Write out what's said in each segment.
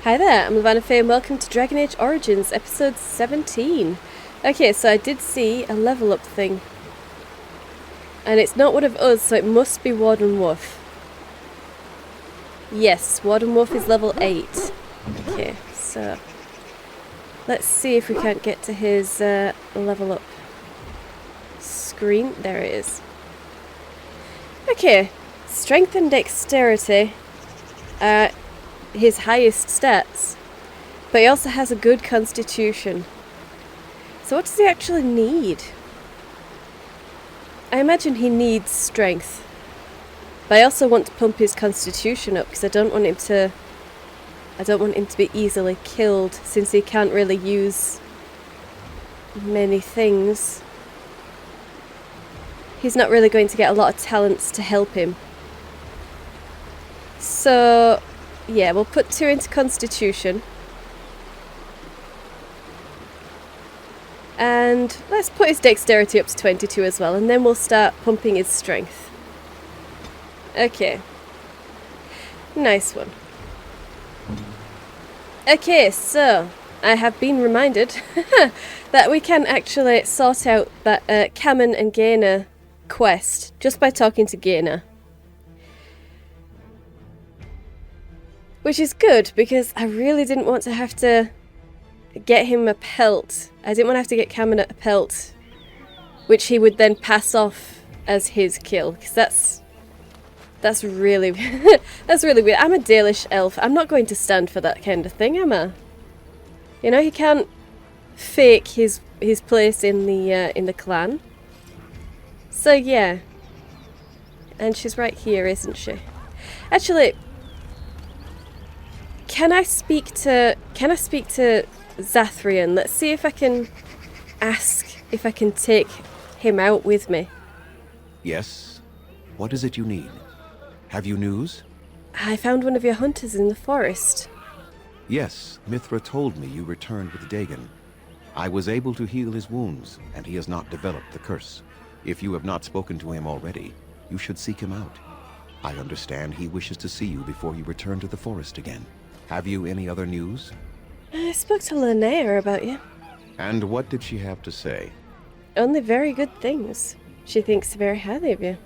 Hi there, I'm Lavanna Faye and welcome to Dragon Age Origins, episode 17. Okay, so I did see a level up thing. And it's not one of us, so it must be Warden Wolf. Yes, Warden Wolf is level 8. Okay, so let's see if we can't get to his level up screen. There it is. Okay, strength and dexterity are his highest stats, but he also has a good constitution. So what does he actually need? I imagine he needs strength, but I also want to pump his constitution up because I don't want him to be easily killed, since he can't really use many things. He's not really going to get a lot of talents to help him. So yeah, we'll put 2 into constitution. And let's put his dexterity up to 22 as well, and then we'll start pumping his strength. Okay. Nice one. Okay, so I have been reminded that we can actually sort out that Cammon and Gainer quest just by talking to Gainer. Which is good, because I really didn't want to have to get him a pelt. I didn't want to have to get Cameron a pelt, which he would then pass off as his kill, because that's really that's really weird. I'm a Dalish elf. I'm not going to stand for that kind of thing, am I? You know, he can't fake his place in the clan. So yeah, and she's right here, isn't she? Actually, Can I speak to Zathrian? Let's see if I can ask if I can take him out with me. Yes? What is it you need? Have you news? I found one of your hunters in the forest. Yes, Mithra told me you returned with Dagon. I was able to heal his wounds, and he has not developed the curse. If you have not spoken to him already, you should seek him out. I understand he wishes to see you before you return to the forest again. Have you any other news? I spoke to Linnea about you. And what did she have to say? Only very good things. She thinks very highly of you.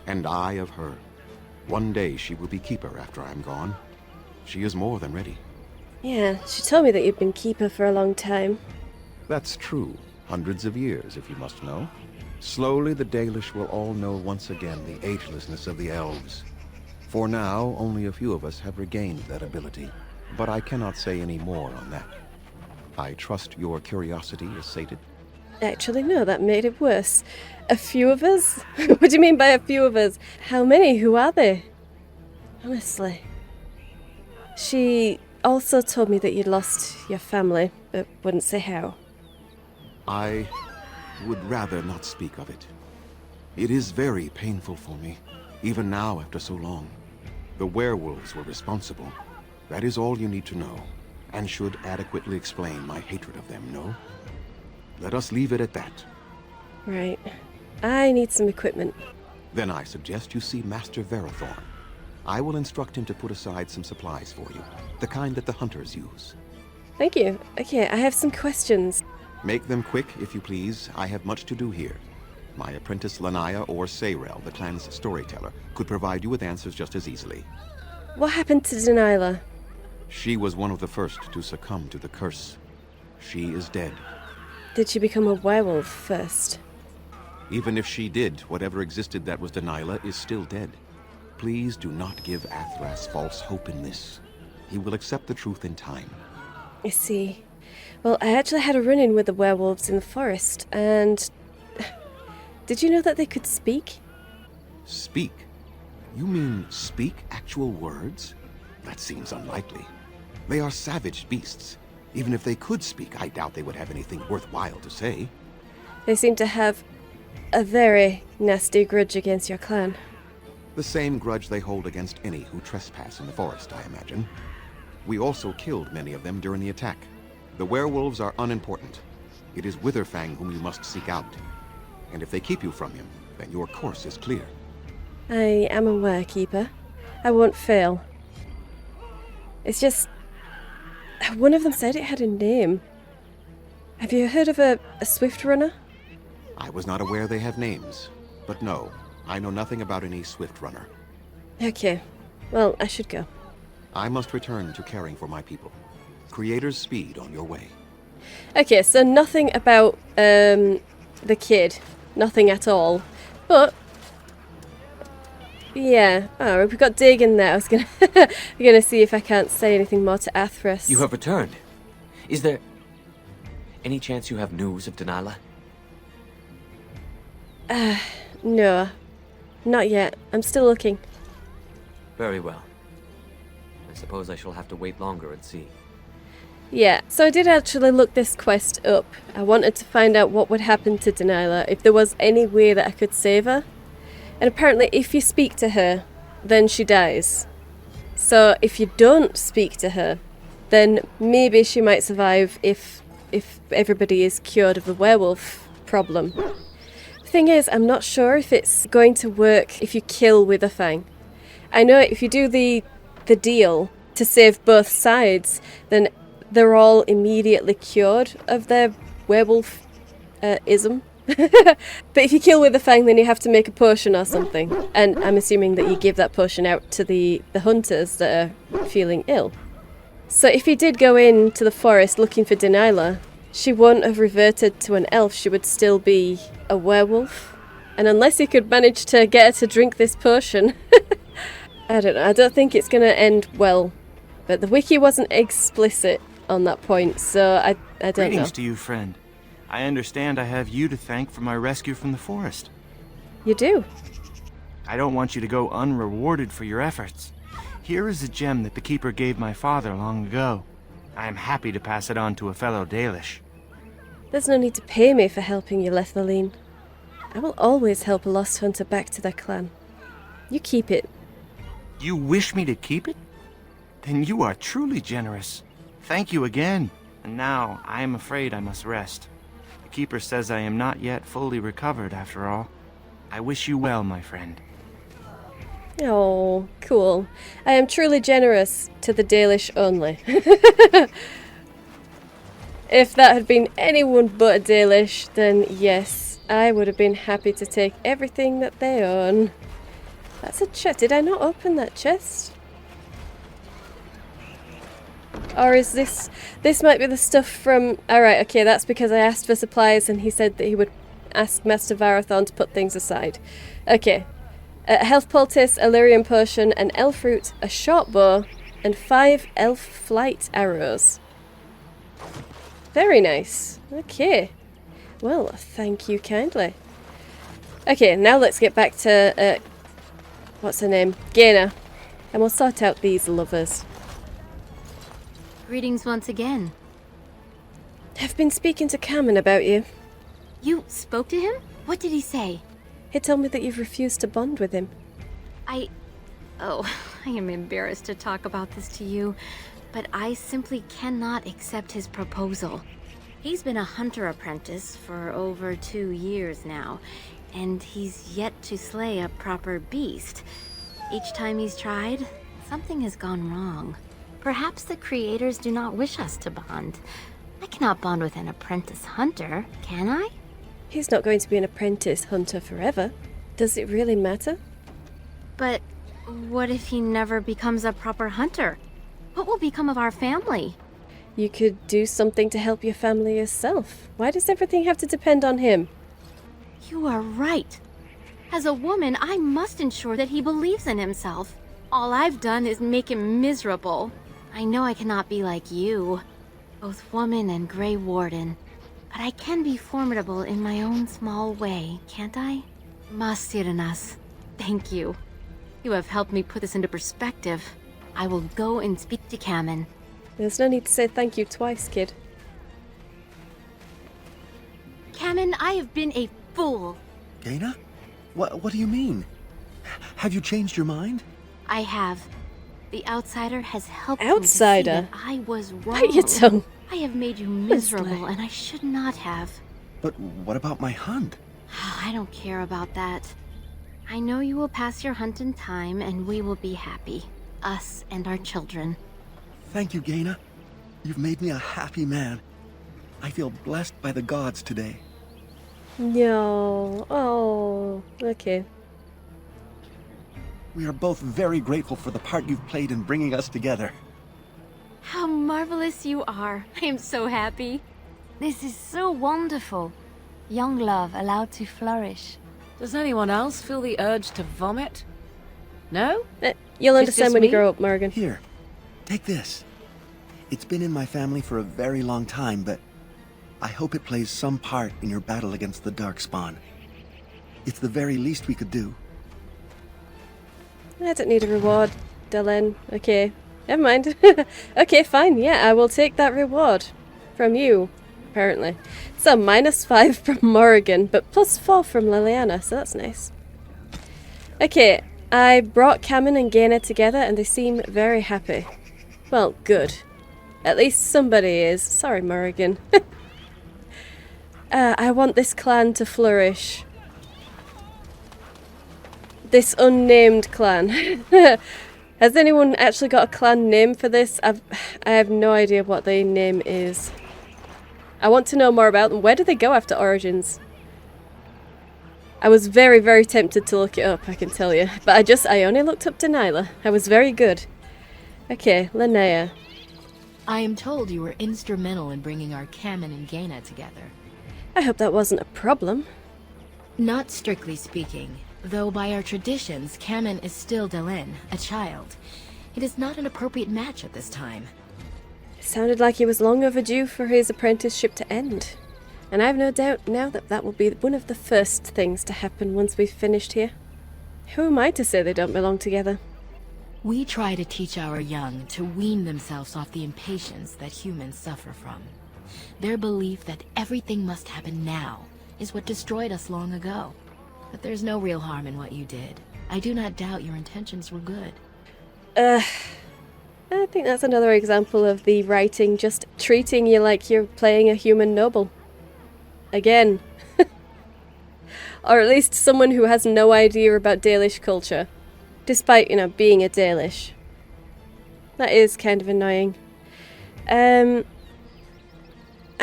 And I of her. One day she will be keeper after I'm gone. She is more than ready. Yeah, she told me that you've been keeper for a long time. That's true. Hundreds of years, if you must know. Slowly the Dalish will all know once again the agelessness of the elves. For now, only a few of us have regained that ability, but I cannot say any more on that. I trust your curiosity is sated. Actually, no, that made it worse. A few of us? What do you mean by a few of us? How many? Who are they? Honestly. She also told me that you'd lost your family, but wouldn't say how. I would rather not speak of it. It is very painful for me, even now after so long. The werewolves were responsible. That is all you need to know, and should adequately explain my hatred of them, no? Let us leave it at that. Right. I need some equipment. Then I suggest you see Master Verathorn. I will instruct him to put aside some supplies for you, the kind that the hunters use. Thank you. Okay, I have some questions. Make them quick, if you please. I have much to do here. My apprentice Lanaya or Sayrel, the clan's storyteller, could provide you with answers just as easily. What happened to Delilah? She was one of the first to succumb to the curse. She is dead. Did she become a werewolf first? Even if she did, whatever existed that was Delilah is still dead. Please do not give Athras false hope in this. He will accept the truth in time. I see. Well, I actually had a run-in with the werewolves in the forest, and did you know that they could speak? Speak? You mean speak actual words? That seems unlikely. They are savage beasts. Even if they could speak, I doubt they would have anything worthwhile to say. They seem to have a very nasty grudge against your clan. The same grudge they hold against any who trespass in the forest, I imagine. We also killed many of them during the attack. The werewolves are unimportant. It is Witherfang whom you must seek out. And if they keep you from him, then your course is clear. I am a warekeeper. I won't fail. It's just, One of them said it had a name. Have you heard of a swift runner? I was not aware they have names. But no, I know nothing about any swift runner. Okay. Well, I should go. I must return to caring for my people. Creator's speed on your way. Okay, so nothing about the kid. Nothing at all. But yeah. Oh, we've got Dig in there. I was gonna see if I can't say anything more to Athras. You have returned. Is there any chance you have news of Dalilah? No. Not yet. I'm still looking. Very well. I suppose I shall have to wait longer and see. Yeah, so I did actually look this quest up. I wanted to find out what would happen to Dalilah, if there was any way that I could save her. And apparently if you speak to her, then she dies. So if you don't speak to her, then maybe she might survive if everybody is cured of the werewolf problem. The thing is, I'm not sure if it's going to work if you kill Witherfang. I know if you do the deal to save both sides, then they're all immediately cured of their werewolf ism. But if you kill Witherfang, then you have to make a potion or something. And I'm assuming that you give that potion out to the hunters that are feeling ill. So if you did go into the forest looking for Dalilah, she won't have reverted to an elf. She would still be a werewolf. And unless you could manage to get her to drink this potion, I don't know. I don't think it's going to end well. But the wiki wasn't explicit on that point, so I don't know. Greetings to you, friend. I understand I have you to thank for my rescue from the forest. You do? I don't want you to go unrewarded for your efforts. Here is a gem that the Keeper gave my father long ago. I am happy to pass it on to a fellow Dalish. There's no need to pay me for helping you, Lethaline. I will always help a lost hunter back to their clan. You keep it. You wish me to keep it? Then you are truly generous. Thank you again. And now, I am afraid I must rest. The Keeper says I am not yet fully recovered after all. I wish you well, my friend. Oh, cool. I am truly generous to the Dalish only. If that had been anyone but a Dalish, then yes, I would have been happy to take everything that they own. That's a chest. Did I not open that chest? Or is this... This might be the stuff from... Alright, okay, that's because I asked for supplies and he said that he would ask Master Varathon to put things aside. Okay. A health poultice, a lyrium potion, an elf root, a short bow, and 5 elf flight arrows. Very nice. Okay. Well, thank you kindly. Okay, now let's get back to... what's her name? Gaina. And we'll sort out these lovers. Greetings once again. I've been speaking to Cameron about you. You spoke to him? What did he say? He told me that you've refused to bond with him. Oh, I am embarrassed to talk about this to you, but I simply cannot accept his proposal. He's been a hunter apprentice for over 2 years now, and he's yet to slay a proper beast. Each time he's tried, something has gone wrong. Perhaps the creators do not wish us to bond. I cannot bond with an apprentice hunter, can I? He's not going to be an apprentice hunter forever. Does it really matter? But what if he never becomes a proper hunter? What will become of our family? You could do something to help your family yourself. Why does everything have to depend on him? You are right. As a woman, I must ensure that he believes in himself. All I've done is make him miserable. I know I cannot be like you, both woman and Grey Warden, but I can be formidable in my own small way, can't I? Masirnas, thank you. You have helped me put this into perspective. I will go and speak to Kamen. There's no need to say thank you twice, kid. Kamen, I have been a fool. Gaina? What do you mean? Have you changed your mind? I have. The outsider has helped Outsider? me to see that I was wrong. Bite your tongue. I have made you miserable, and I should not have. But what about my hunt? I don't care about that. I know you will pass your hunt in time, and we will be happy. Us and our children. Thank you, Gaina. You've made me a happy man. I feel blessed by the gods today. No. Oh, okay. We are both very grateful for the part you've played in bringing us together. How marvelous you are. I am so happy. This is so wonderful. Young love allowed to flourish. Does anyone else feel the urge to vomit? No? You'll It's understand just when you me? grow up, Morgan. Here, take this. It's been in my family for a very long time, but I hope it plays some part in your battle against the darkspawn. It's the very least we could do. I don't need a reward, Dylan. Okay. Never mind. Okay, fine. Yeah, I will take that reward from you, apparently. So, -5 from Morrigan, but +4 from Liliana, so that's nice. Okay, I brought Cameron and Gaina together and they seem very happy. Well, good. At least somebody is. Sorry, Morrigan. I want this clan to flourish. This unnamed clan. Has anyone actually got a clan name for this? I have no idea what the name is. I want to know more about them. Where do they go after Origins? I was very, very tempted to look it up, I can tell you. But I only looked up Danyla. I was very good. Okay, Linnea. I am told you were instrumental in bringing our Cammon and Gaina together. I hope that wasn't a problem. Not strictly speaking, though by our traditions, Cammon is still Delin, a child. It is not an appropriate match at this time. It sounded like he was long overdue for his apprenticeship to end. And I have no doubt now that that will be one of the first things to happen once we've finished here. Who am I to say they don't belong together? We try to teach our young to wean themselves off the impatience that humans suffer from. Their belief that everything must happen now is what destroyed us long ago. But there's no real harm in what you did. I do not doubt your intentions were good. I think that's another example of the writing just treating you like you're playing a human noble. Again. Or at least someone who has no idea about Dalish culture. Despite, being a Dalish. That is kind of annoying. I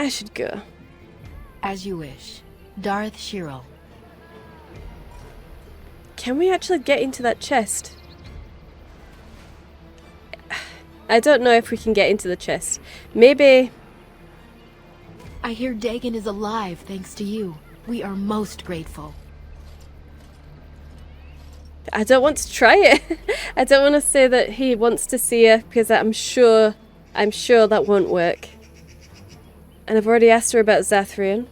should go. As you wish. Darth Shirel. Can we actually get into that chest? I don't know if we can get into the chest. Maybe... I hear Dagon is alive thanks to you. We are most grateful. I don't want to try it. I don't want to say that he wants to see her because I'm sure that won't work. And I've already asked her about Zathrian.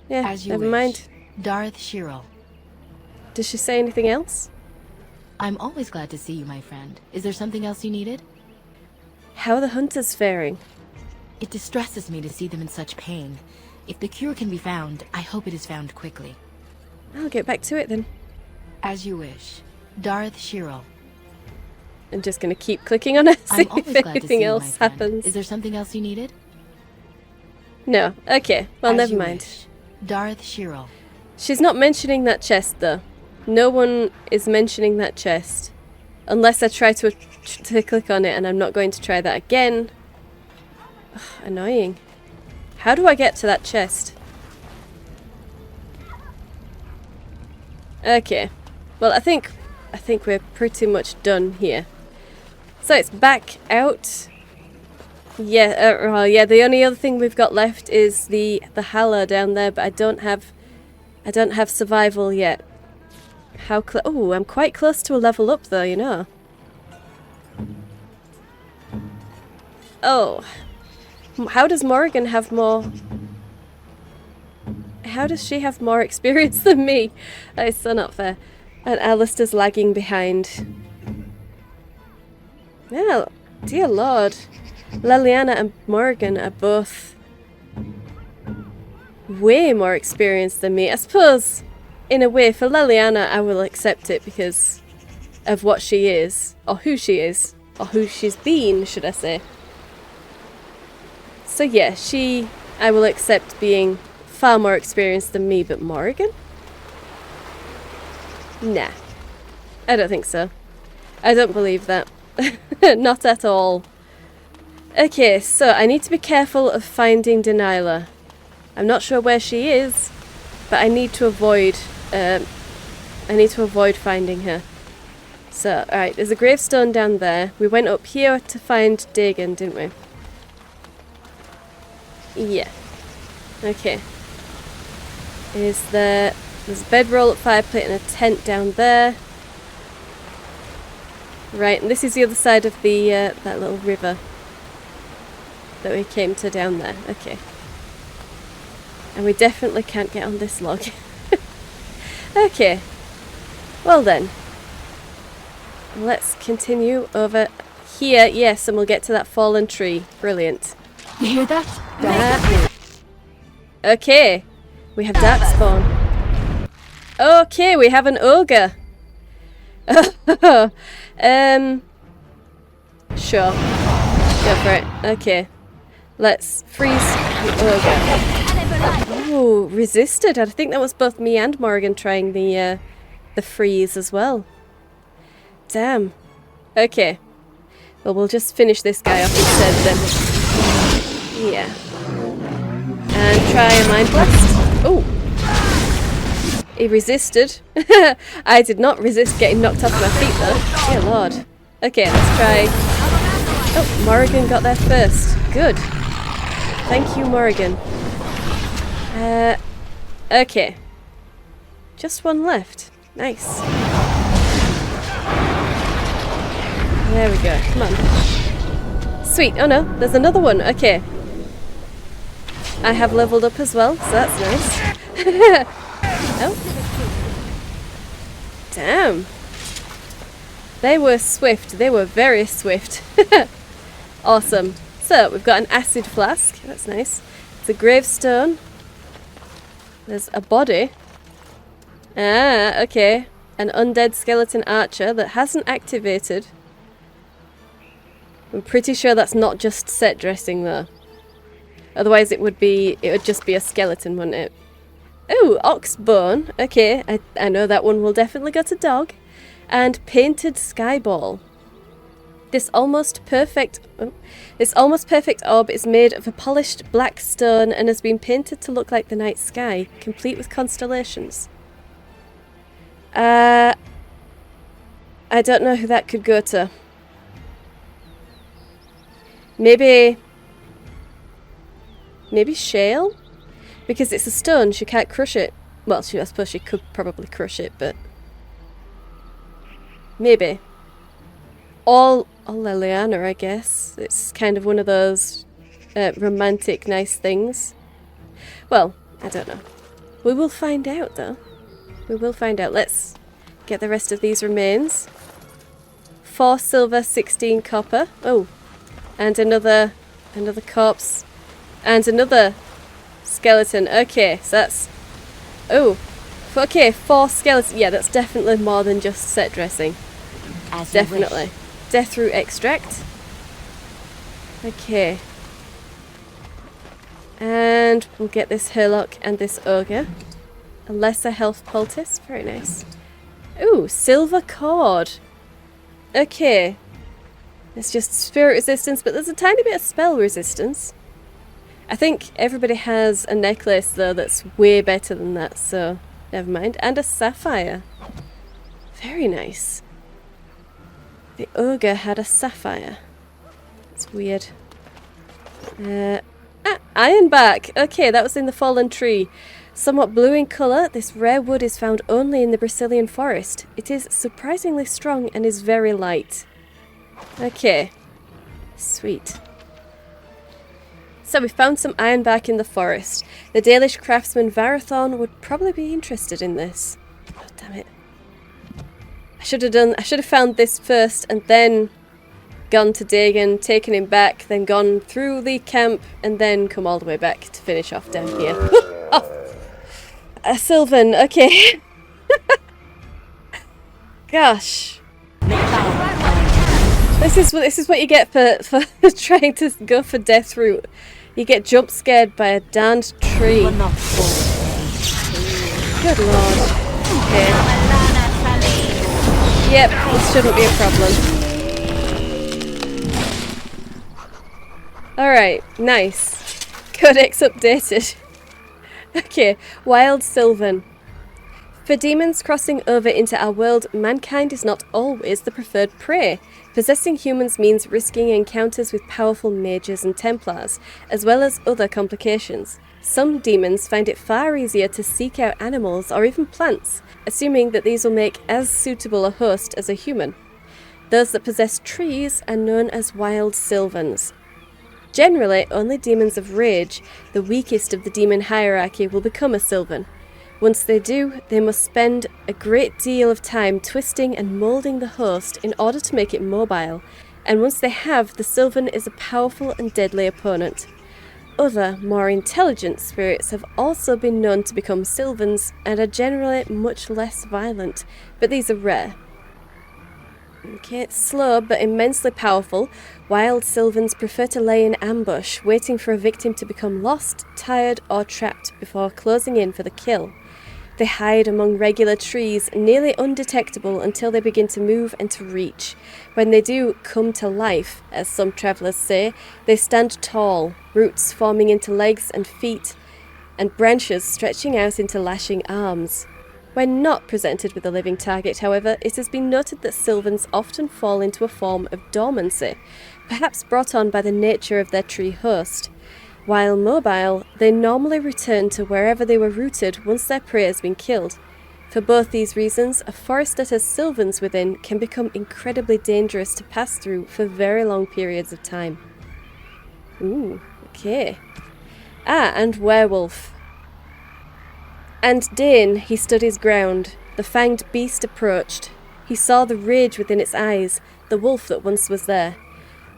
Yeah, As you never wish. mind. Darth Shirel. Does she say anything else? I'm always glad to see you, my friend. Is there something else you needed? How are the hunters faring? It distresses me to see them in such pain. If the cure can be found, I hope it is found quickly. I'll get back to it then. As you wish. Darth Shirel. I'm just going to keep clicking on it, see I'm always if glad to see anything you, my else friend. happens. Is there something else you needed? No. Okay. Well, As never you mind. wish. Darth Shirel. She's not mentioning that chest, though. No one is mentioning that chest. Unless I try to click on it, and I'm not going to try that again. Ugh, annoying. How do I get to that chest? Okay. Well, I think we're pretty much done here. So it's back out. Yeah, well, yeah. The only other thing we've got left is the Halla down there, but I don't have survival yet. How close? Oh, I'm quite close to a level up, though. Oh, how does Morrigan have more? How does she have more experience than me? That is so not fair. And Alistair's lagging behind. Well, dear Lord. Liliana and Morrigan are both way more experienced than me. I suppose, in a way, for Liliana, I will accept it because of what she is, or who she is, or who she's been, should I say. So yeah, I will accept being far more experienced than me, but Morrigan? Nah. I don't think so. I don't believe that. Not at all. Okay, so I need to be careful of finding Delilah. I'm not sure where she is, but I need to avoid finding her. So, alright, there's a gravestone down there. We went up here to find Dagon, didn't we? Yeah. Okay. There's a bedroll, a fireplace, and a tent down there. Right, and this is the other side of the that little river that we came to down there. Okay. And we definitely can't get on this log. Okay. Well then. Let's continue over here. Yes, and we'll get to that fallen tree. Brilliant. You hear that? Okay. We have darkspawn. Okay, we have an ogre. Sure. Go for it. Okay. Let's freeze the ogre. Ooh, resisted. I think that was both me and Morrigan trying the freeze as well. Damn. Okay. Well, we'll just finish this guy off instead then. Yeah. And try a mind blast. Oh. He resisted. I did not resist getting knocked off my feet though. Dear lord. Okay, let's try. Oh, Morrigan got there first. Good. Thank you, Morrigan. Okay. Just one left. Nice. There we go. Come on. Sweet. Oh no, there's another one. Okay. I have leveled up as well, so that's nice. Oh. Damn. They were swift. They were very swift. Awesome. So, we've got an acid flask. That's nice. It's a gravestone. There's a body. Ah, okay. An undead skeleton archer that hasn't activated. I'm pretty sure that's not just set dressing though. Otherwise it would just be a skeleton, wouldn't it? Oh, ox bone. Okay, I know that one will definitely go to dog. And painted skyball. This almost perfect orb is made of a polished black stone and has been painted to look like the night sky, complete with constellations. I don't know who that could go to. Maybe Shale? Because it's a stone, she can't crush it. Well, I suppose she could probably crush it, but... Maybe. All Liliana, I guess. It's kind of one of those romantic, nice things. Well, I don't know. We will find out, though. We will find out. Let's get the rest of these remains. 4 silver, 16 copper. Oh, and another corpse. And another skeleton. Okay, so that's... Oh, okay, 4 skeletons. Yeah, that's definitely more than just set dressing. Definitely. Death root extract. Okay. And we'll get this Herlock and this Ogre. A lesser health poultice. Very nice. Ooh, silver cord. Okay. It's just spirit resistance, but there's a tiny bit of spell resistance. I think everybody has a necklace, though, that's way better than that, so never mind. And a sapphire. Very nice. The ogre had a sapphire. It's weird. Ironbark! Okay, that was in the fallen tree. Somewhat blue in colour, this rare wood is found only in the Brazilian forest. It is surprisingly strong and is very light. Okay. Sweet. So we found some ironbark in the forest. The Dalish craftsman Varathorn would probably be interested in this. Oh, damn it. I should have found this first and then gone to Dagon, taken him back, then gone through the camp and then come all the way back to finish off down here. Oh. Sylvan, okay. Gosh. This is what you get for trying to go for death route. You get jump scared by a darned tree. Good lord. Okay. Yep, this shouldn't be a problem. Alright, nice. Codex updated. Okay, Wild Sylvan. For demons crossing over into our world, mankind is not always the preferred prey. Possessing humans means risking encounters with powerful mages and Templars, as well as other complications. Some demons find it far easier to seek out animals or even plants, assuming that these will make as suitable a host as a human. Those that possess trees are known as Wild Sylvans. Generally, only demons of rage, the weakest of the demon hierarchy, will become a Sylvan. Once they do, they must spend a great deal of time twisting and moulding the host in order to make it mobile, and once they have, the Sylvan is a powerful and deadly opponent. Other, more intelligent spirits have also been known to become Sylvans and are generally much less violent, but these are rare. Okay, slow but immensely powerful, Wild Sylvans prefer to lay in ambush, waiting for a victim to become lost, tired, or trapped before closing in for the kill. They hide among regular trees, nearly undetectable until they begin to move and to reach. When they do come to life, as some travellers say, they stand tall, roots forming into legs and feet, and branches stretching out into lashing arms. When not presented with a living target, however, it has been noted that Sylvans often fall into a form of dormancy, perhaps brought on by the nature of their tree host. While mobile, they normally return to wherever they were rooted once their prey has been killed. For both these reasons, a forest that has Sylvans within can become incredibly dangerous to pass through for very long periods of time. Ooh, okay. And werewolf. And Dane, he stood his ground. The fanged beast approached. He saw the rage within its eyes, the wolf that once was there.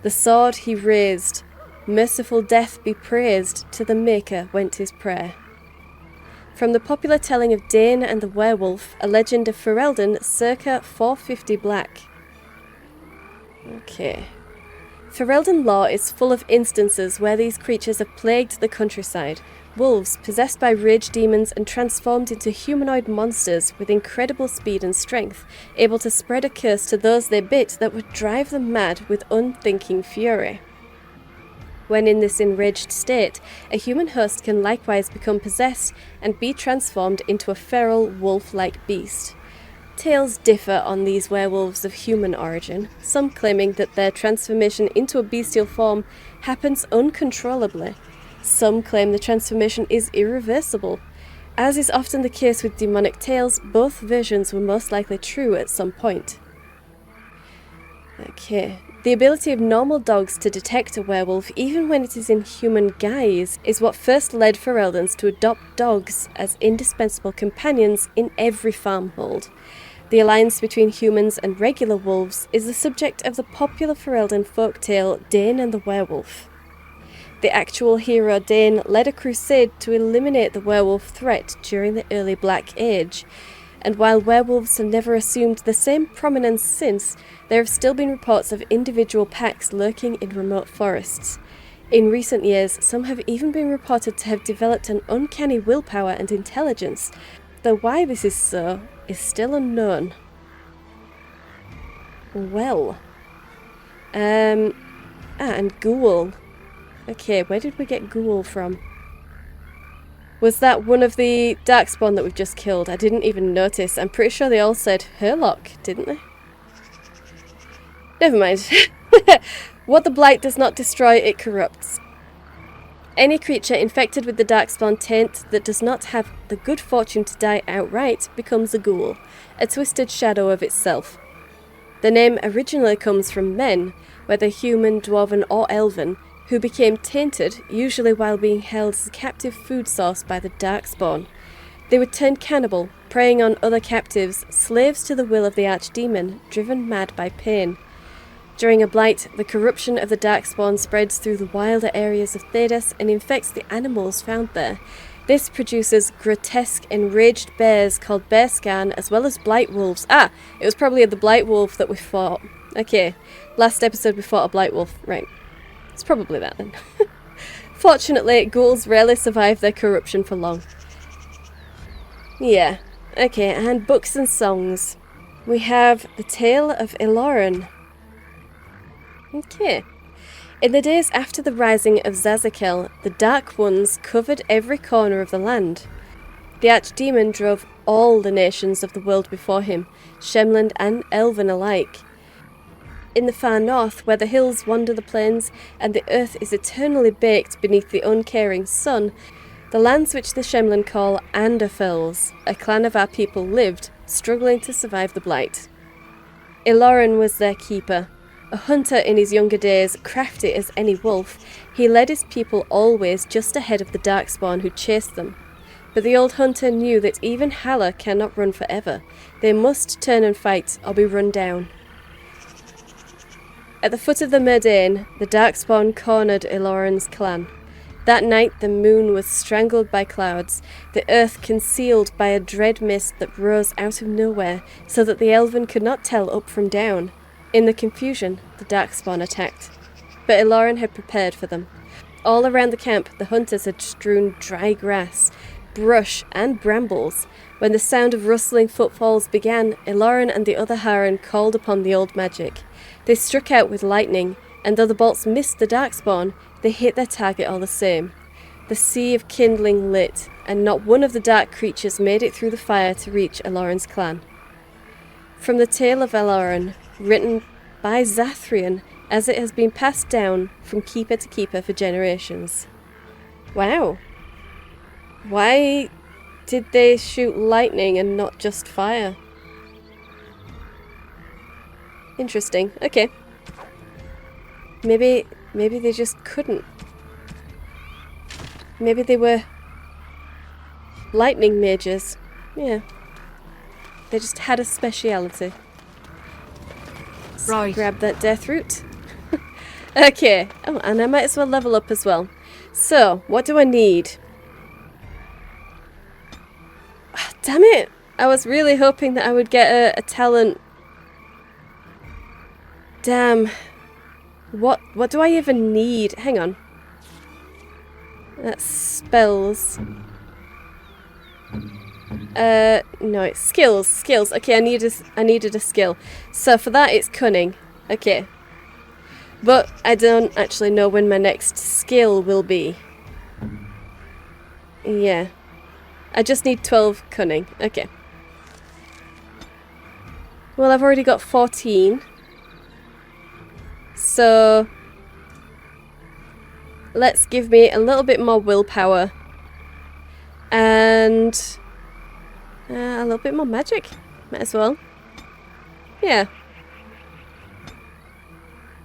The sword he raised. Merciful death be praised, to the Maker went his prayer. From the popular telling of Dane and the werewolf, a legend of Ferelden circa 450 Black. Okay. Ferelden lore is full of instances where these creatures have plagued the countryside. Wolves possessed by rage demons and transformed into humanoid monsters with incredible speed and strength, able to spread a curse to those they bit that would drive them mad with unthinking fury. When in this enraged state, a human host can likewise become possessed and be transformed into a feral, wolf-like beast. Tales differ on these werewolves of human origin, some claiming that their transformation into a bestial form happens uncontrollably. Some claim the transformation is irreversible. As is often the case with demonic tales, both versions were most likely true at some point. Okay. The ability of normal dogs to detect a werewolf, even when it is in human guise, is what first led Fereldans to adopt dogs as indispensable companions in every farmhold. The alliance between humans and regular wolves is the subject of the popular Ferelden folktale Dane and the Werewolf. The actual hero Dane led a crusade to eliminate the werewolf threat during the early Black Age, and while werewolves have never assumed the same prominence since, there have still been reports of individual packs lurking in remote forests. In recent years, some have even been reported to have developed an uncanny willpower and intelligence, though why this is so is still unknown. Well. And ghoul. Okay, where did we get ghoul from? Was that one of the darkspawn that we've just killed? I didn't even notice. I'm pretty sure they all said Herlock, didn't they? Never mind. What the Blight does not destroy, it corrupts. Any creature infected with the darkspawn taint that does not have the good fortune to die outright becomes a ghoul, a twisted shadow of itself. The name originally comes from men, whether human, dwarven or elven, who became tainted, usually while being held as a captive food source by the darkspawn. They would turn cannibal, preying on other captives, slaves to the will of the archdemon, driven mad by pain. During a blight, the corruption of the darkspawn spreads through the wilder areas of Thedas and infects the animals found there. This produces grotesque, enraged bears called bearscan, as well as blight wolves. Ah! It was probably the blight wolf that we fought. Okay, last episode we fought a blight wolf. Right. It's probably that then. Fortunately, ghouls rarely survive their corruption for long. Yeah. Okay, and books and songs. We have The Tale of Eloran. Okay. In the days after the rising of Zazakel, the Dark Ones covered every corner of the land. The Archdemon drove all the nations of the world before him, Shemland and Elven alike. In the far north, where the hills wander the plains and the earth is eternally baked beneath the uncaring sun, the lands which the Shemland call Anderfells, a clan of our people lived, struggling to survive the Blight. Ilorin was their keeper. A hunter in his younger days, crafty as any wolf, he led his people always just ahead of the darkspawn who chased them. But the old hunter knew that even Halla cannot run forever. They must turn and fight or be run down. At the foot of the Murdain, the darkspawn cornered Ilorin's clan. That night the moon was strangled by clouds, the earth concealed by a dread mist that rose out of nowhere, so that the Elven could not tell up from down. In the confusion, the darkspawn attacked. But Ilorin had prepared for them. All around the camp, the hunters had strewn dry grass, brush and brambles. When the sound of rustling footfalls began, Ilorin and the other Harren called upon the old magic. They struck out with lightning, and though the bolts missed the darkspawn, they hit their target all the same. The sea of kindling lit, and not one of the dark creatures made it through the fire to reach Ilorin's clan. From the tale of Ilorin, written by Zathrian, as it has been passed down from keeper to keeper for generations. Wow. Why did they shoot lightning and not just fire? Interesting. Okay. Maybe they just couldn't. Maybe they were lightning mages. Yeah. They just had a speciality. Right. Grab that death root. Okay. Oh, and I might as well level up as well. So, what do I need? Oh, damn it! I was really hoping that I would get a talent. Damn. What do I even need? Hang on. That's spells. No, it's skills. Okay, I needed a skill. So for that it's cunning. Okay. But I don't actually know when my next skill will be. Yeah. I just need 12 cunning. Okay. Well, I've already got 14. So let's give me a little bit more willpower. And a little bit more magic. Might as well. Yeah.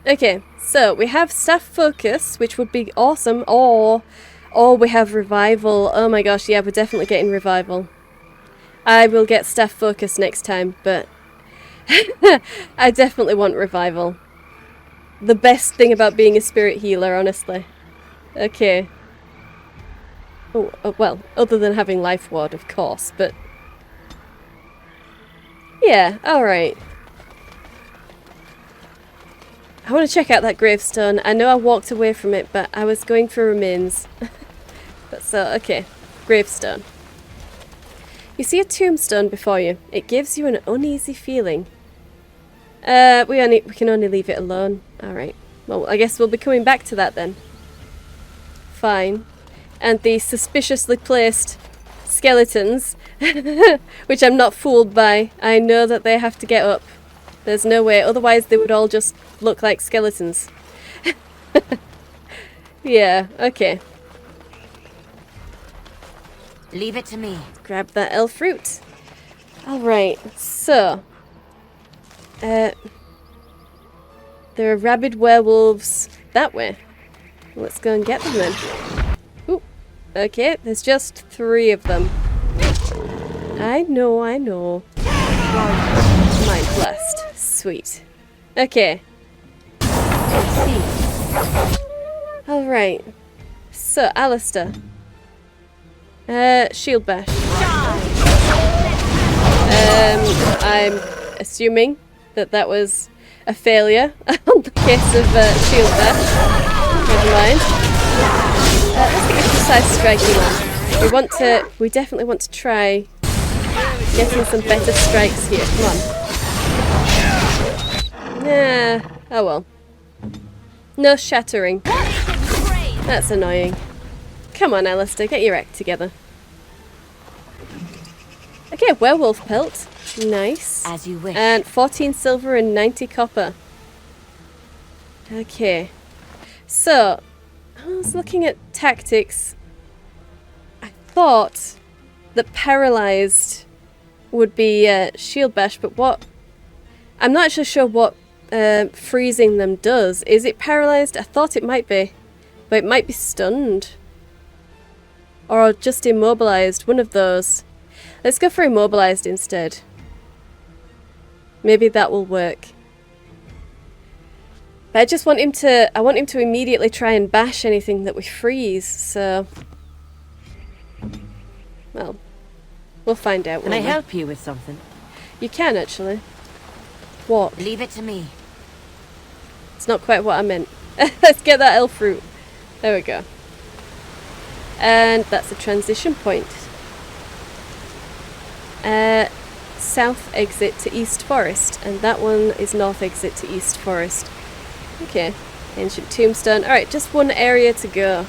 Okay, so we have staff focus, which would be awesome, or we have revival. Oh my gosh, yeah, we're definitely getting revival. I will get staff focus next time, but I definitely want revival. The best thing about being a spirit healer, honestly. Okay. Oh, well, other than having life ward, of course, but yeah, alright. I want to check out that gravestone. I know I walked away from it, but I was going for remains. But so, okay. Gravestone. You see a tombstone before you. It gives you an uneasy feeling. We can only leave it alone. Alright. Well, I guess we'll be coming back to that then. Fine. And the suspiciously placed skeletons, which I'm not fooled by. I know that they have to get up. There's no way, otherwise they would all just look like skeletons. Yeah, okay. Leave it to me. Grab that elf fruit. Alright, so there are rabid werewolves that way. Let's go and get them then. Ooh, okay, there's just 3 of them. I know. Mind blast. Sweet. Okay. Let's see. Alright. So, Alistair. Shield bash. I'm assuming that was a failure on the case of shield bash. Never mind. Let's get a precise striking on. We definitely want to try getting some better strikes here. Come on. Nah. Oh well. No shattering. That's annoying. Come on, Alistair, get your act together. Okay, werewolf pelt. Nice. As you wish. And 14 silver and 90 copper. Okay. So, I was looking at tactics. I thought that paralyzed would be shield bash, but what... I'm not actually sure what freezing them does. Is it paralyzed? I thought it might be. But it might be stunned. Or just immobilized. One of those. Let's go for immobilized instead. Maybe that will work. But I just want him to... I want him to immediately try and bash anything that we freeze, so... Well, we'll find out. Can I help you with something? You can, actually. What? Leave it to me. It's not quite what I meant. Let's get that elf fruit. There we go. And that's a transition point. South exit to East Forest, and that one is north exit to East Forest. Okay, ancient tombstone. Alright, just one area to go.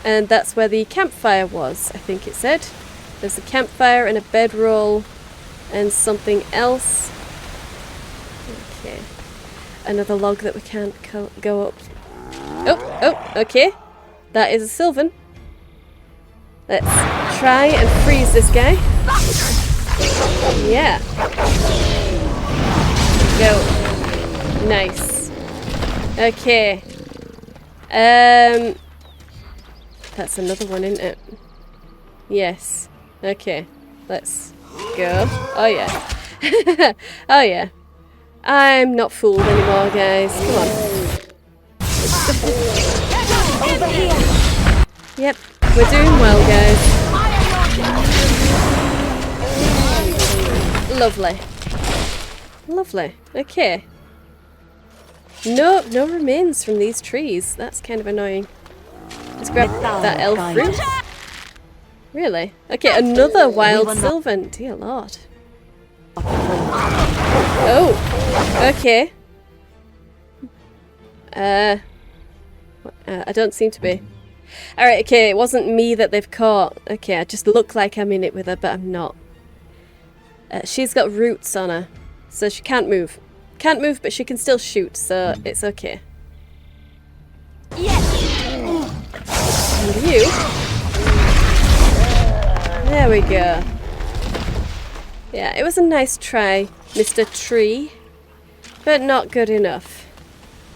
And that's where the campfire was, I think it said. There's a campfire and a bedroll and something else. Okay. Another log that we can't go up. Oh, okay. That is a Sylvan. Let's try and freeze this guy. Yeah. Go. Nice. Okay. That's another one, isn't it? Yes. Okay. Let's go. Oh yeah. Oh yeah. I'm not fooled anymore, guys. Come on. Yep. We're doing well, guys. Lovely. Lovely. Okay. No remains from these trees. That's kind of annoying. Let's grab that elf fruit. Really? Okay, another wild sylvan. Dear lord. Oh. Okay. I don't seem to be. Alright, okay, it wasn't me that they've caught. Okay, I just look like I'm in it with her, but I'm not. She's got roots on her, so she can't move. Can't move, but she can still shoot, so it's okay. Yes! And you? There we go. Yeah, it was a nice try, Mr. Tree, but not good enough.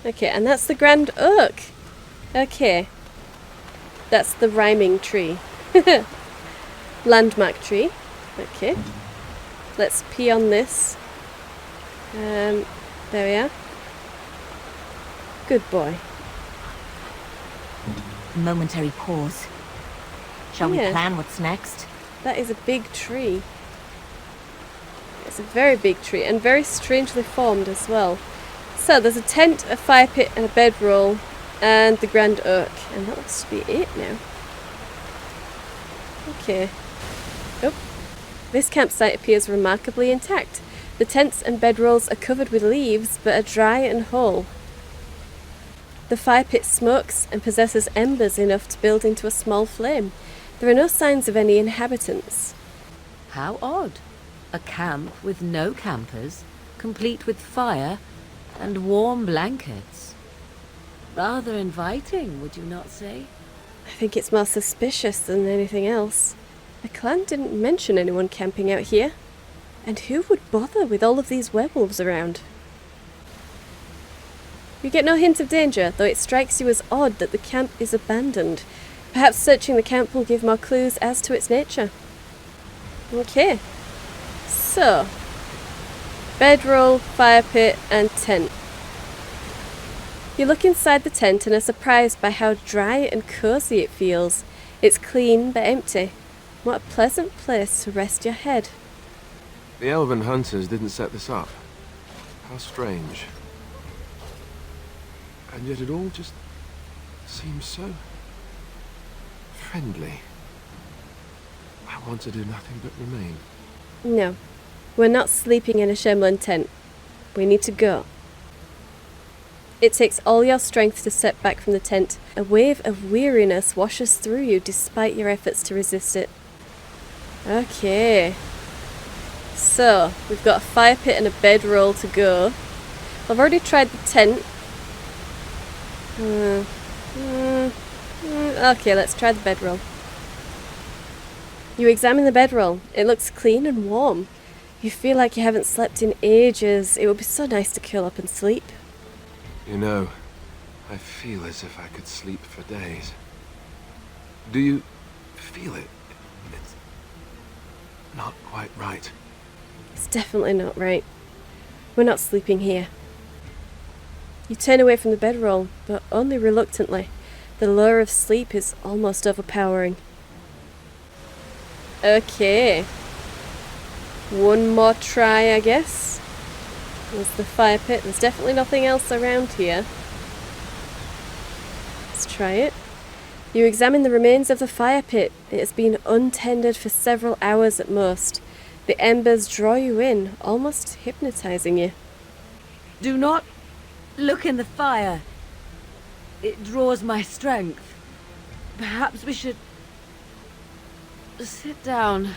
Okay, and that's the Grand Oak. Okay. That's the rhyming tree. Landmark tree. Okay. Let's pee on this. There we are. Good boy. Momentary pause. Shall we plan what's next? That is a big tree. It's a very big tree and very strangely formed as well. So there's a tent, a fire pit and a bedroll and the Grand Oak. And that looks to be it now. Okay. Oh. This campsite appears remarkably intact. The tents and bedrolls are covered with leaves but are dry and whole. The fire pit smokes and possesses embers enough to build into a small flame. There are no signs of any inhabitants. How odd. A camp with no campers, complete with fire and warm blankets. Rather inviting, would you not say? I think it's more suspicious than anything else. The clan didn't mention anyone camping out here. And who would bother with all of these werewolves around? You get no hint of danger, though it strikes you as odd that the camp is abandoned. Perhaps searching the camp will give more clues as to its nature. Okay. So, bedroll, fire pit, and tent. You look inside the tent and are surprised by how dry and cosy it feels. It's clean but empty. What a pleasant place to rest your head. The elven hunters didn't set this up. How strange. And yet it all just seems so friendly. I want to do nothing but remain. No, we're not sleeping in a Shemlin tent. We need to go. It takes all your strength to step back from the tent. A wave of weariness washes through you despite your efforts to resist it. Okay. So, we've got a fire pit and a bedroll to go. I've already tried the tent. Okay, let's try the bedroll. You examine the bedroll. It looks clean and warm. You feel like you haven't slept in ages. It would be so nice to curl up and sleep. You know, I feel as if I could sleep for days. Do you feel it? It's not quite right. It's definitely not right. We're not sleeping here. You turn away from the bedroll, but only reluctantly. The lure of sleep is almost overpowering. Okay. One more try, I guess. There's the fire pit. There's definitely nothing else around here. Let's try it. You examine the remains of the fire pit. It has been untended for several hours at most. The embers draw you in, almost hypnotizing you. Do not look in the fire. It draws my strength. Perhaps we should sit down.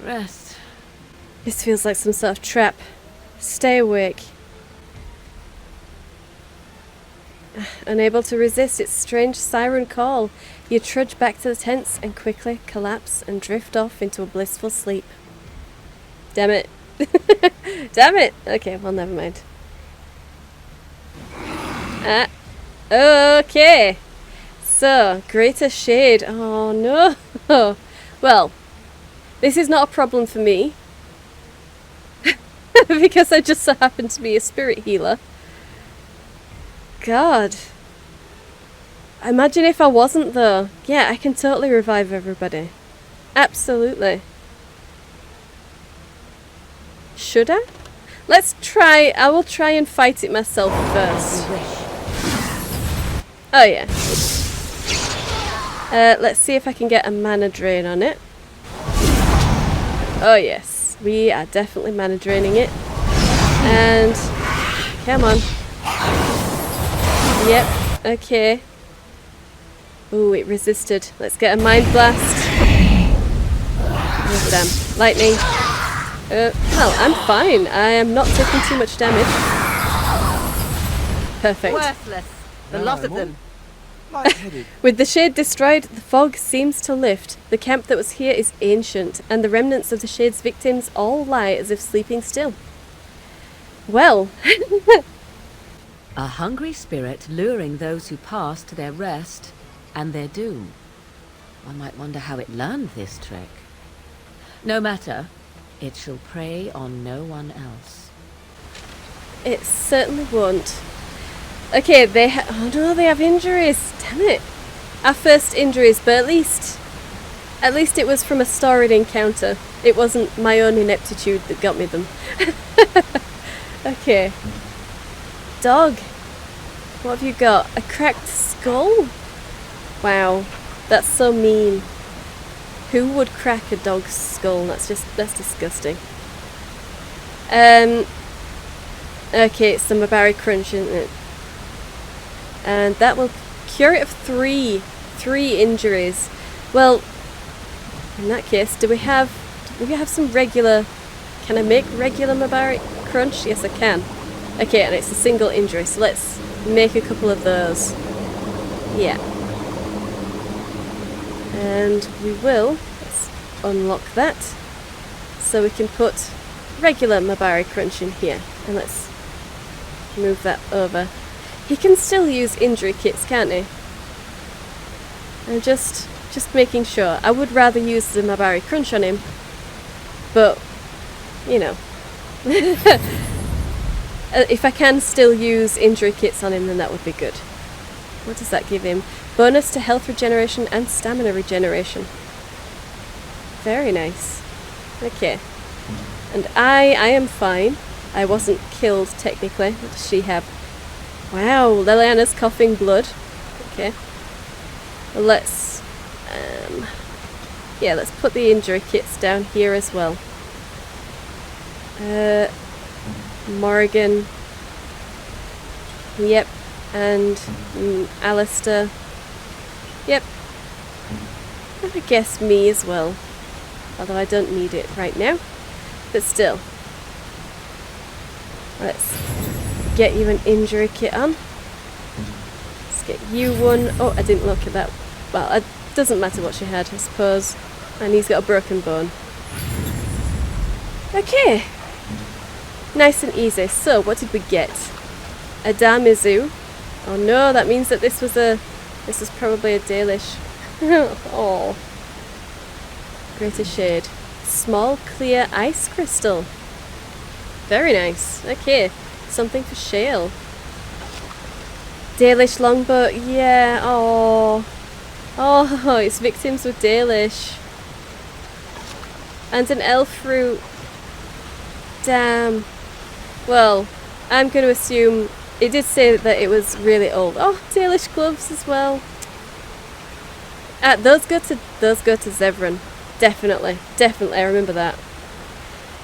Rest. This feels like some sort of trap. Stay awake. Unable to resist its strange siren call, you trudge back to the tents and quickly collapse and drift off into a blissful sleep. Damn it. Damn it! Okay, well, never mind. Okay. So, greater shade. Oh no. Well, this is not a problem for me. Because I just so happen to be a spirit healer. God. Imagine if I wasn't though. Yeah, I can totally revive everybody. Absolutely. Should I? Let's try. I will try and fight it myself first. Oh yeah. Let's see if I can get a mana drain on it. Oh yes, we are definitely mana draining it. And come on. Yep, okay. Ooh, it resisted. Let's get a mind blast. Oh damn. Lightning. Well, I'm fine. I am not taking too much damage. Perfect. Worthless. The lot of them. With the shade destroyed, the fog seems to lift. The camp that was here is ancient, and the remnants of the shade's victims all lie as if sleeping still. Well. A hungry spirit luring those who pass to their rest and their doom. One might wonder how it learned this trick. No matter, it shall prey on no one else. It certainly won't. Okay, oh no, they have injuries. Damn it. Our first injuries, but at least it was from a storied encounter. It wasn't my own ineptitude that got me them. Okay. Dog. What have you got? A cracked skull? Wow. That's so mean. Who would crack a dog's skull? That's disgusting. Okay, it's the Mabari Crunch, isn't it? And that will cure it of three injuries. Well, in that case, do we have some regular? Can I make regular Mabari Crunch? Yes, I can. Okay, and it's a single injury, so let's make a couple of those. Yeah. And we will, let's unlock that, so we can put regular Mabari Crunch in here. And let's move that over. He can still use injury kits, can't he? I'm just making sure. I would rather use the Mabari Crunch on him, but, you know. If I can still use injury kits on him, then that would be good. What does that give him? Bonus to health regeneration and stamina regeneration. Very nice. Okay. And I am fine. I wasn't killed, technically. What does she have? Wow, Liliana's coughing blood. Okay. Well, let's put the injury kits down here as well. Morrigan. Yep. And Alistair. Yep. And I guess me as well. Although I don't need it right now. But still. Let's get you an injury kit on. Let's get you one. Oh, I didn't look at that. Well, it doesn't matter what she had, I suppose. And he's got a broken bone. Okay. Nice and easy. So, what did we get? A Damizu. Oh no, that means that this was probably a Dalish. Oh. Greater shade. Small clear ice crystal. Very nice. Okay. Something for Shale. Dalish longbow. Yeah. Oh. Oh, its victims were Dalish. And an elf fruit. Damn. Well, I'm going to assume it did say that it was really old. Oh, Dalish gloves as well. Those go to Zevran. Definitely, I remember that.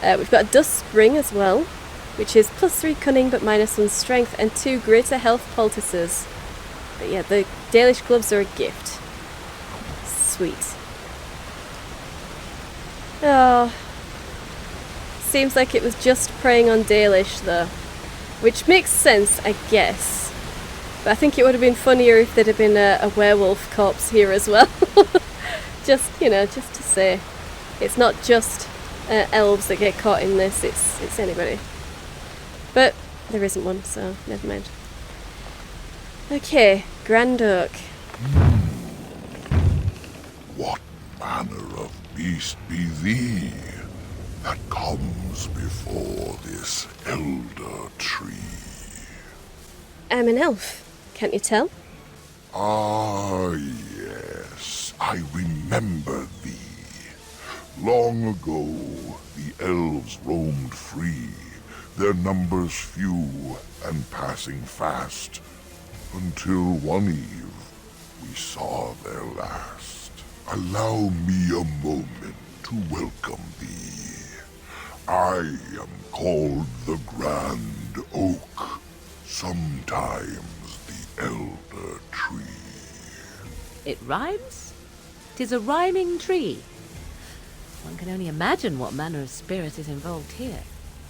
We've got a Dust Ring as well, which is +3 cunning but -1 strength and 2 greater health poultices. But yeah, the Dalish gloves are a gift. Sweet. Oh. Seems like it was just preying on Dalish though. Which makes sense, I guess. But I think it would have been funnier if there'd have been a werewolf corpse here as well. Just to say. It's not just elves that get caught in this, it's anybody. But there isn't one, so never mind. Okay, Grand Oak. What manner of beast be thee that comes before this elder tree? I'm an elf, can't you tell? Ah, yes, I remember thee. Long ago, the elves roamed free, their numbers few and passing fast, until one eve we saw their last. Allow me a moment to welcome thee. I am called the Grand Oak, sometimes the Elder Tree. It rhymes? 'Tis a rhyming tree. One can only imagine what manner of spirit is involved here.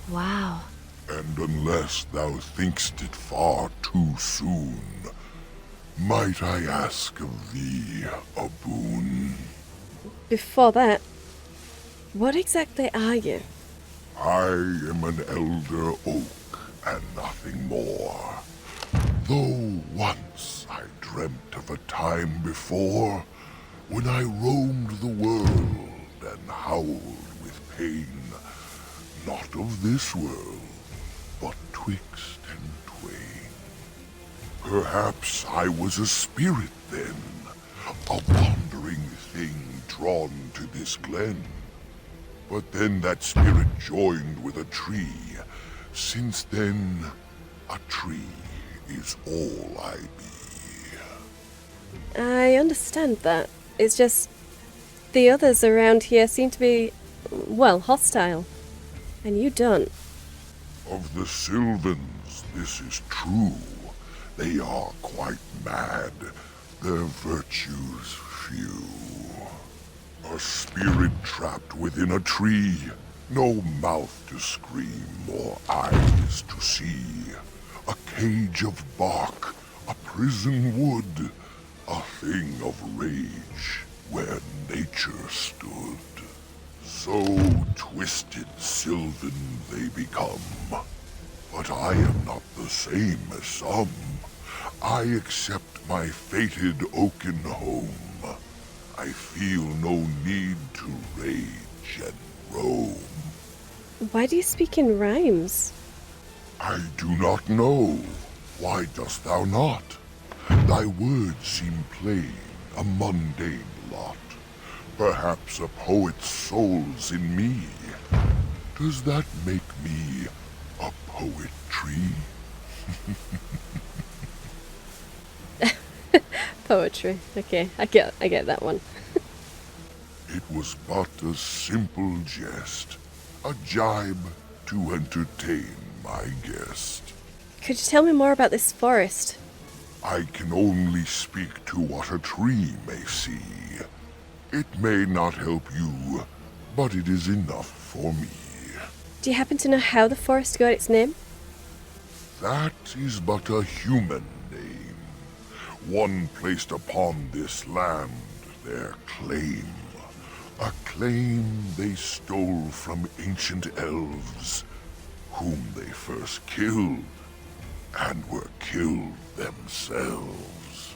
Wow. And unless thou think'st it far too soon, might I ask of thee a boon? Before that, what exactly are you? I am an elder oak and nothing more. Though once I dreamt of a time before when I roamed the world and howled with pain, not of this world, but twixt and twain. Perhaps I was a spirit then, a wandering thing drawn to this glen. But then that spirit joined with a tree. Since then, a tree is all I be. I understand that. It's just the others around here seem to be, well, hostile. And you don't. Of the Sylvans, this is true. They are quite mad, their virtues few. A spirit trapped within a tree, no mouth to scream or eyes to see. A cage of bark, a prison wood, a thing of rage where nature stood. So twisted Sylvan they become. But I am not the same as some. I accept my fated oaken home. I feel no need to rage and roam. Why do you speak in rhymes? I do not know. Why dost thou not? Thy words seem plain, a mundane lot. Perhaps a poet's soul's in me. Does that make me a poetry? Poetry. Okay, I get that one. It was but a simple jest, a jibe to entertain my guest. Could you tell me more about this forest? I can only speak to what a tree may see. It may not help you, but it is enough for me. Do you happen to know how the forest got its name? That is but a human name, one placed upon this land, their claim. A claim they stole from ancient elves, whom they first killed, and were killed themselves.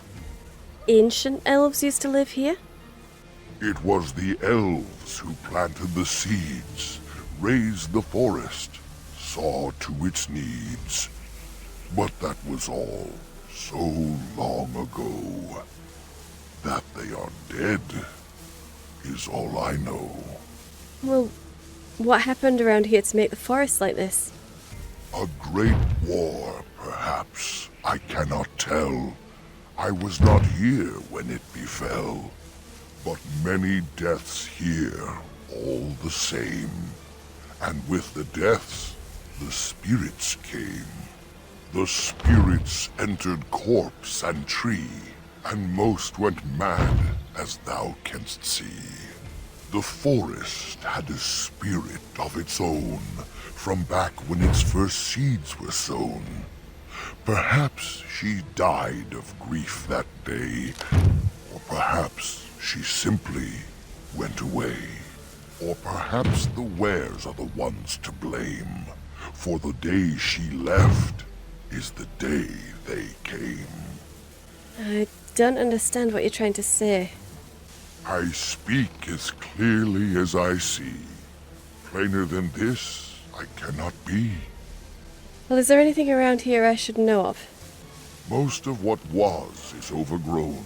Ancient elves used to live here? It was the elves who planted the seeds, raised the forest, saw to its needs. But that was all so long ago. That they are dead is all I know. Well, what happened around here to make the forest like this? A great war, perhaps. I cannot tell. I was not here when it befell. But many deaths here, all the same. And with the deaths, the spirits came. The spirits entered corpse and tree, and most went mad, as thou canst see. The forest had a spirit of its own, from back when its first seeds were sown. Perhaps she died of grief that day, or perhaps she simply went away. Or perhaps the wares are the ones to blame, for the day she left is the day they came. I don't understand what you're trying to say. I speak as clearly as I see. Plainer than this, I cannot be. Well, is there anything around here I should know of? Most of what was is overgrown,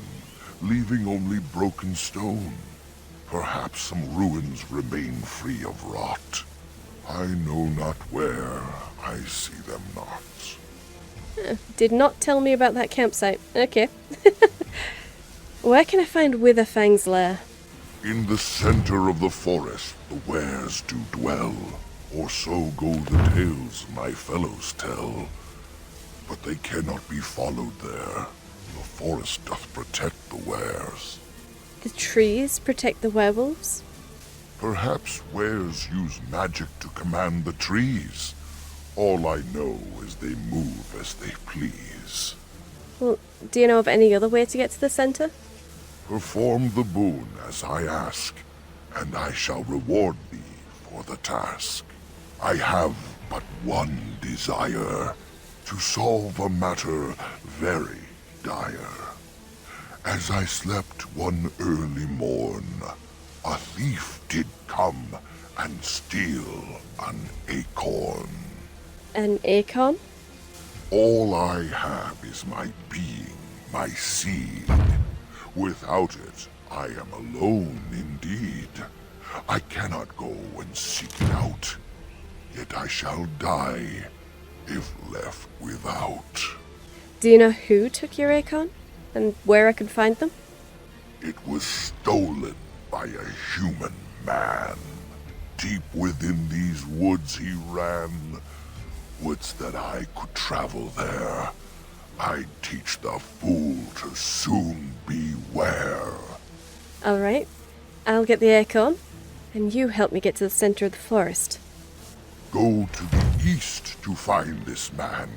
leaving only broken stone. Perhaps some ruins remain free of rot. I know not where, I see them not. Did not tell me about that campsite. Okay. Where can I find Witherfang's lair? In the center of the forest the wares do dwell, or so go the tales my fellows tell. But they cannot be followed there. The forest doth protect the wares. The trees protect the werewolves? Perhaps wares use magic to command the trees. All I know is they move as they please. Well, do you know of any other way to get to the center? Perform the boon as I ask, and I shall reward thee for the task. I have but one desire, to solve a matter very dire. As I slept one early morn, a thief did come and steal an acorn. An acorn? All I have is my being, my seed. Without it, I am alone indeed. I cannot go and seek it out, yet I shall die if left without. Do you know who took your acorn? And where I can find them? It was stolen by a human man. Deep within these woods he ran. Woods that I could travel there. I'd teach the fool to soon beware. Alright. I'll get the acorn, and you help me get to the center of the forest. Go to the east to find this man.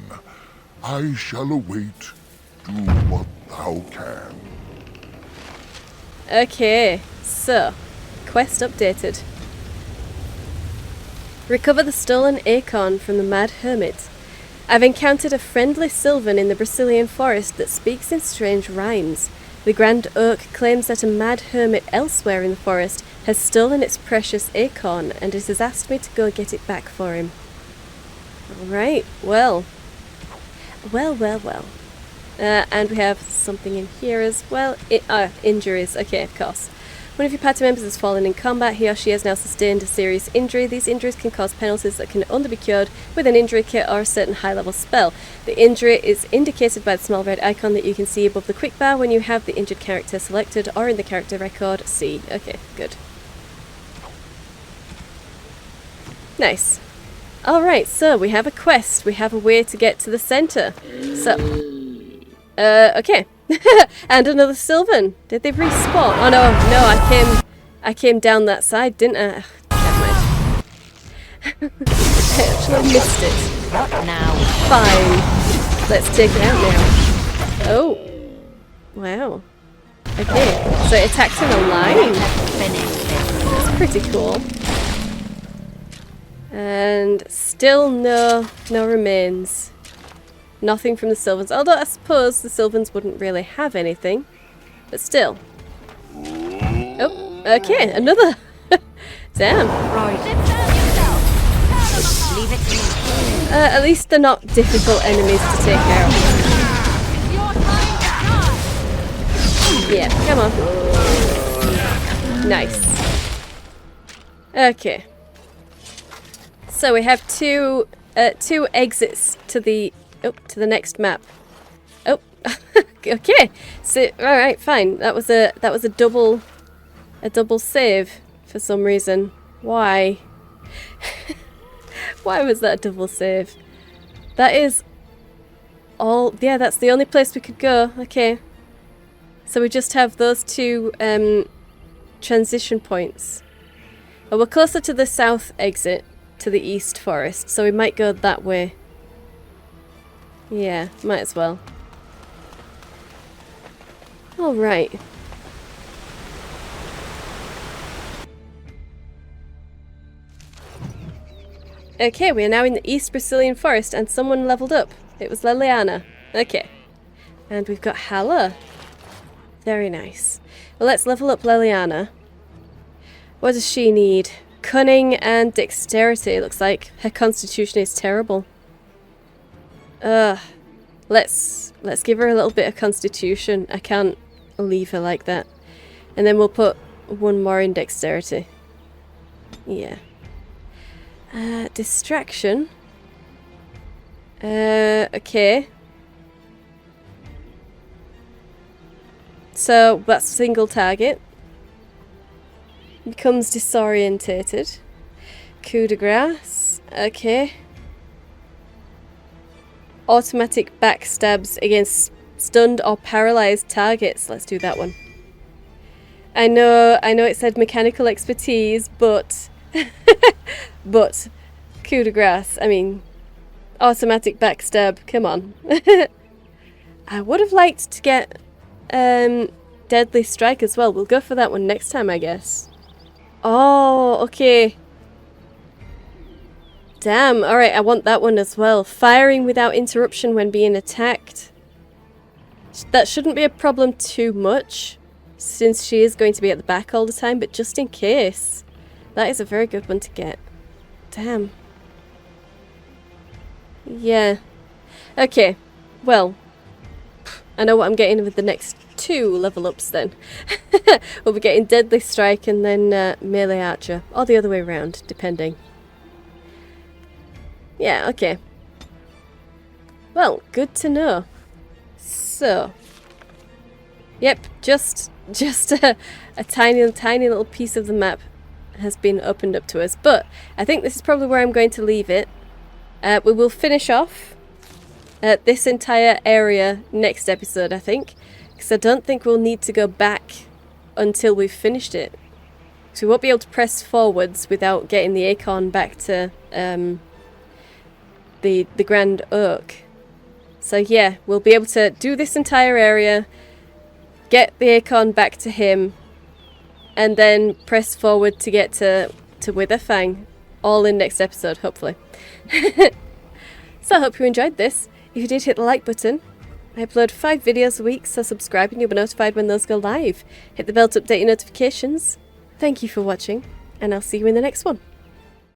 I shall await. Do what thou can. Okay, so, quest updated. Recover the stolen acorn from the Mad Hermit. I've encountered a friendly sylvan in the Brazilian forest that speaks in strange rhymes. The Grand Oak claims that a mad hermit elsewhere in the forest has stolen its precious acorn, and it has asked me to go get it back for him. Alright, well. And we have something in here as well. Injuries. Okay, of course. One of your party members has fallen in combat. He or she has now sustained a serious injury. These injuries can cause penalties that can only be cured with an injury kit or a certain high-level spell. The injury is indicated by the small red icon that you can see above the quick bar when you have the injured character selected, or in the character record C. Okay, good. Nice. Alright, so we have a quest. We have a way to get to the centre. So, okay. And another Sylvan. Did they respawn? Oh no, I came down that side, didn't I? Never mind. I actually missed it. What now? Fine. Let's take it out now. Oh. Wow. Okay, so it attacks in a line. That's pretty cool. And still no remains. Nothing from the Sylvans. Although I suppose the Sylvans wouldn't really have anything. But still. Oh, okay, another. Damn. At least they're not difficult enemies to take out. Yeah, come on. Nice. Okay. So we have two exits to the next map. Oh, okay. So all right, fine. That was a double save for some reason. Why? Why was that a double save? That is all. Yeah, that's the only place we could go. Okay. So we just have those two transition points. Well, we're closer to the south exit, to the east forest, so we might go that way. Yeah, might as well. Alright. Okay, we are now in the East Brazilian forest and someone leveled up. It was Liliana. Okay. And we've got Hala. Very nice. Well, let's level up Liliana. What does she need? Cunning and dexterity. Looks like her constitution is terrible. Let's give her a little bit of constitution. I can't leave her like that. And then we'll put one more in dexterity. Yeah. Distraction. Okay. So that's single target. Becomes disorientated. Coup de grace. Okay. Automatic backstabs against stunned or paralyzed targets. Let's do that one. I know it said mechanical expertise, but but coup de grace. I mean, automatic backstab. Come on. I would have liked to get deadly strike as well. We'll go for that one next time, I guess. Oh, okay. Damn, alright, I want that one as well. Firing without interruption when being attacked. That shouldn't be a problem too much, since she is going to be at the back all the time, but just in case. That is a very good one to get. Damn. Yeah. Okay, well, I know what I'm getting with the next two level ups then. We'll be getting Deadly Strike and then Melee Archer, or the other way around, depending. Yeah, okay. Well, good to know. So, yep, just a tiny little piece of the map has been opened up to us. But I think this is probably where I'm going to leave it. We will finish off this entire area next episode, I think. Because I don't think we'll need to go back until we've finished it. So we won't be able to press forwards without getting the acorn back to the Grand Oak. So yeah, we'll be able to do this entire area, get the acorn back to him, and then press forward to get to Witherfang. All in next episode, hopefully. So I hope you enjoyed this. If you did, hit the like button. I upload 5 videos a week, so subscribe and you'll be notified when those go live. Hit the bell to update your notifications. Thank you for watching, and I'll see you in the next one.